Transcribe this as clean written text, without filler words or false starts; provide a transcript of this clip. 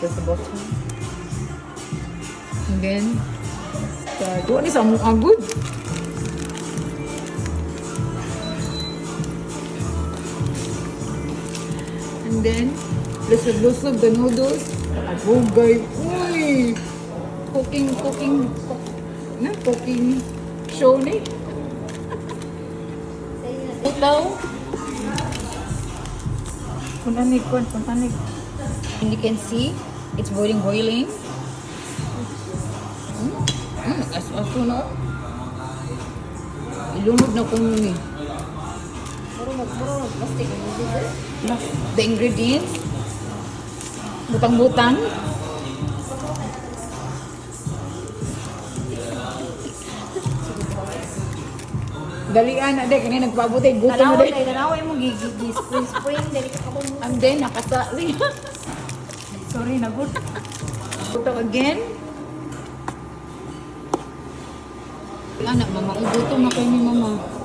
Press the button. And then, start. Doon is ang good. And then, lusog-lusog the noodles. Agugay. Uy! Cooking show ni. Itaw. Puntanig. And you can see, it's boiling. Aso na. Ilunod na kung ni. The ingredients. Butang-butang. Dalian na dek, kanina nagpabuti. Gutom na dek. Tanaway mo spring dali ka kabon. And then, nakasali. Sorry, nagod. Gutom again. Anak, mama, gutom na kayo ni mama.